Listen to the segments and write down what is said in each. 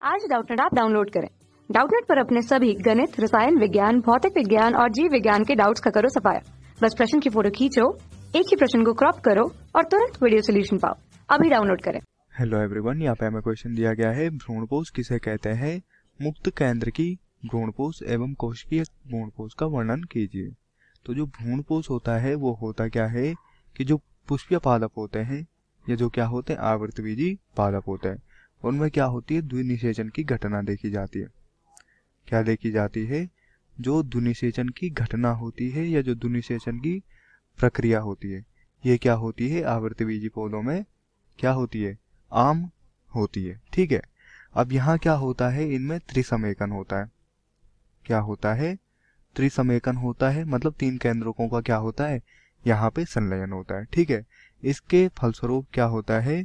आज Doubtnut app download करें। Doubtnut पर अपने सभी गणित, रसायन विज्ञान, भौतिक विज्ञान और जीव विज्ञान के डाउट्स का करो सफाया। बस प्रश्न की फोटो खींचो, एक ही प्रश्न को क्रॉप करो और तुरंत वीडियो सोल्यूशन पाओ। अभी डाउनलोड करें। हेलो एवरीवन, यहाँ पे हमें क्वेश्चन दिया गया है भ्रूणपोष किसे कहते हैं, मुक्त केंद्र की भ्रूणपोष एवं कोशिकीय भ्रूणपोष का वर्णन कीजिए। तो जो भ्रूणपोष होता है वो होता क्या है कि जो पुष्पीय पादप होते हैं या जो क्या होते हैं आवृतबीजी पादप होते हैं, उनमें क्या होती है द्विनिषेचन की घटना देखी जाती है। क्या देखी जाती है? जो द्विनिषेचन की घटना होती है या जो द्विनिषेचन की प्रक्रिया होती है, ये क्या होती है आवृतबीजी पौधों में क्या होती है, आम होती है। ठीक है, अब यहाँ क्या होता है, इनमें त्रिसमेकन होता है। क्या होता है? त्रिसमेकन होता है, मतलब 3 केंद्रकों का क्या होता है, यहाँ पे संलयन होता है। ठीक है, इसके फलस्वरूप क्या होता है,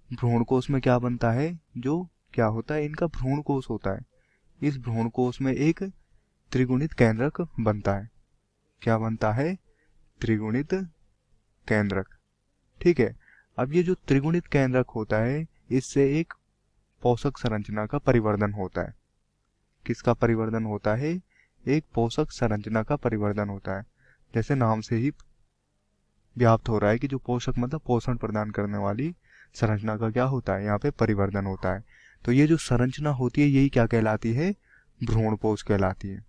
भ्रूणकोश में क्या बनता है, जो क्या होता है इनका भ्रूणकोश होता है। इस भ्रूणकोश में एक त्रिगुणित केंद्रक बनता है। क्या बनता है? त्रिगुणित केंद्रक। ठीक है, अब ये जो त्रिगुणित केंद्रक होता है, इससे एक पोषक संरचना का परिवर्धन होता है। किसका परिवर्धन होता है? एक पोषक संरचना का परिवर्धन होता है। जैसे नाम से ही व्याप्त हो रहा है कि जो पोषक मतलब पोषण प्रदान करने वाली संरचना का क्या होता है, यहाँ पे परिवर्धन होता है। तो ये जो संरचना होती है यही क्या कहलाती है, भ्रूणपोष कहलाती है।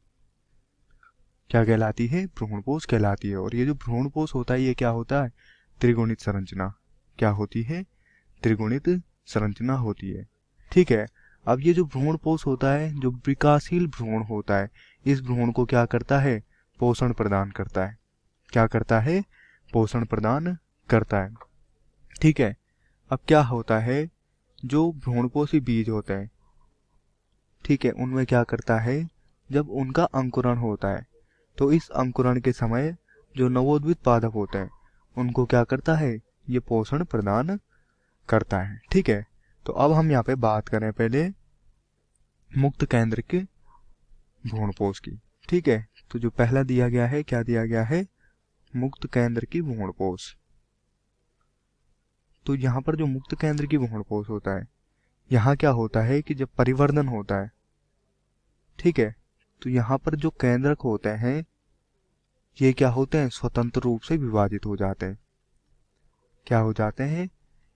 क्या कहलाती है? भ्रूणपोष कहलाती है। और ये जो भ्रूणपोष होता है ये क्या होता है, त्रिगुणित संरचना। क्या होती है? त्रिगुणित संरचना होती है। ठीक है, अब ये जो भ्रूणपोष होता है, जो विकासशील भ्रूण होता है, इस भ्रूण को क्या करता है, पोषण प्रदान करता है। क्या करता है? पोषण प्रदान करता है। ठीक है, अब क्या होता है, जो भ्रूणपोषी बीज होते हैं, ठीक है, उनमें क्या करता है, जब उनका अंकुरण होता है तो इस अंकुरण के समय जो नवोद्भिद पादप होते हैं उनको क्या करता है, ये पोषण प्रदान करता है। ठीक है, तो अब हम यहाँ पे बात करें पहले मुक्त केंद्र के भ्रूणपोष की। ठीक है, तो जो पहला दिया गया है, क्या दिया गया है, मुक्त केंद्र की भ्रूणपोष। तो यहाँ पर जो मुक्त केंद्र की भ्रूणपोष होता है, यहाँ क्या होता है कि जब परिवर्धन होता है, ठीक है, तो यहाँ पर जो केंद्रक होते हैं ये क्या होते हैं, स्वतंत्र रूप से विभाजित हो जाते हैं। क्या हो जाते हैं?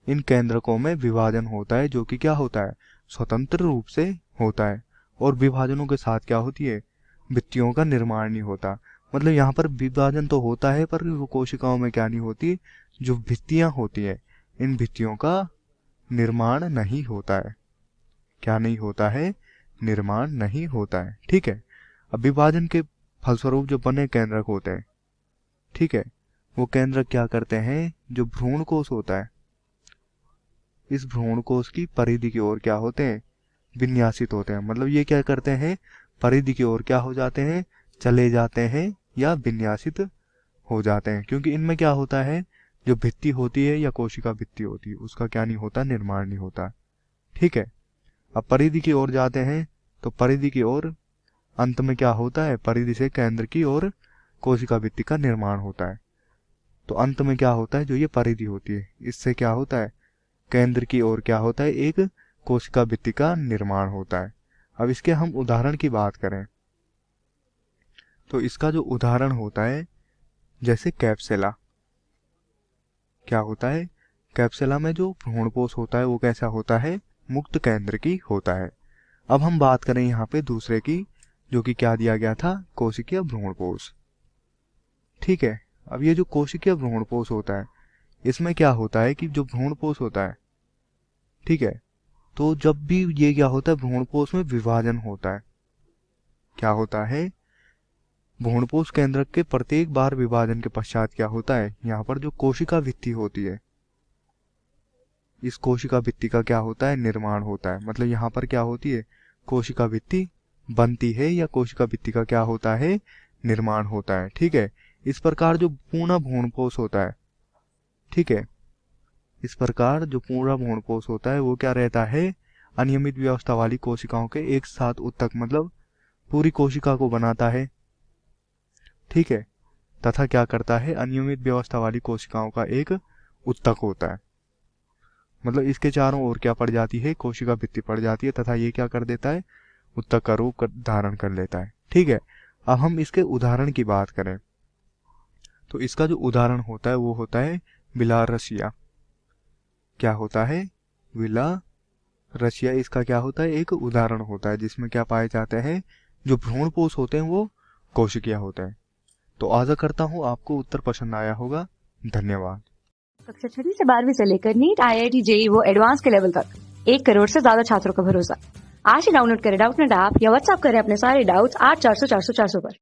इन केंद्रकों में विभाजन होता है, जो कि क्या होता है, स्वतंत्र रूप से होता है। और विभाजनों के साथ क्या होती है, भित्तियों का निर्माण नहीं होता। मतलब यहाँ पर विभाजन तो होता है पर वो कोशिकाओं में क्या नहीं होती, जो भित्तियां होती है इन भित्तियों का निर्माण नहीं होता है। क्या नहीं होता है? निर्माण नहीं होता है। ठीक है, अब विभाजन के फलस्वरूप जो बने केंद्रक होते हैं, ठीक है, वो केंद्रक क्या करते हैं, जो भ्रूणकोश होता है, इस भ्रूणकोश की परिधि की ओर क्या होते हैं, विन्यासित होते हैं। मतलब ये क्या करते हैं, परिधि की ओर क्या हो जाते हैं, चले जाते हैं या विन्यासित हो जाते हैं। क्योंकि इनमें क्या होता है, जो भित्ति होती है या कोशिका भित्ति होती है उसका क्या नहीं होता, निर्माण नहीं होता। ठीक है, अब परिधि की ओर जाते हैं तो परिधि की ओर अंत में क्या होता है, परिधि से केंद्र की ओर कोशिका भित्ति का निर्माण होता है। तो अंत में क्या होता है, जो ये परिधि होती है इससे क्या होता है, केंद्र की ओर क्या होता है, एक कोशिका भित्ति का निर्माण होता है। अब इसके हम उदाहरण की बात करें तो इसका जो उदाहरण होता है, जैसे कैप्सुला। क्या होता है, कैप्सुला में जो भ्रूणपोष होता है वो कैसा होता है, मुक्त केंद्र की होता है। अब हम बात करें यहाँ पे दूसरे की, जो कि क्या दिया गया था, कोशिकीय भ्रूणपोष। ठीक है, अब ये जो कोशिकीय भ्रूणपोष होता है, इसमें क्या होता है कि जो भ्रूणपोष होता है, ठीक है, तो जब भी ये क्या होता है, भ्रूणपोष में विभाजन होता है। क्या होता है, भ्रूणपोष केंद्रक के प्रत्येक बार विभाजन के पश्चात क्या होता है, यहाँ पर जो कोशिका भित्ति होती है, इस कोशिका भित्ति का क्या होता है, निर्माण होता है। मतलब यहाँ पर क्या होती है, कोशिका भित्ति बनती है या कोशिका भित्ति का क्या होता है, निर्माण होता है। ठीक है, इस प्रकार जो पूर्ण भ्रूणपोष होता है, ठीक है, इस प्रकार जो पूर्ण भ्रूणपोष होता है वो क्या रहता है, अनियमित व्यवस्था वाली कोशिकाओं के एक साथ उत्तक, मतलब पूरी कोशिका को बनाता है। ठीक है, तथा क्या करता है, अनियमित व्यवस्था वाली कोशिकाओं का एक उत्तक होता है। मतलब इसके चारों ओर क्या पड़ जाती है, कोशिका भित्ति पड़ जाती है तथा ये क्या कर देता है, उत्तक का रूप धारण कर लेता है। ठीक है, अब हम इसके उदाहरण की बात करें तो इसका जो उदाहरण होता है वो होता है बिलारसिया। क्या होता है, बिलारसिया इसका क्या होता है, एक उदाहरण होता है जिसमें क्या पाए जाते हैं, जो भ्रूणपोष होते हैं वो कोशिकिया होते हैं। तो आशा करता हूँ आपको उत्तर पसंद आया होगा। धन्यवाद। कक्षा 6 से 12वीं से लेकर नीट, IIT, JEE वो एडवांस के लेवल तक 1 करोड़ से ज्यादा छात्रों का भरोसा। आज ही डाउनलोड करें डाउटनेट ऐप या व्हाट्सएप करें अपने सारे डाउट्स 8400 400 400 पर।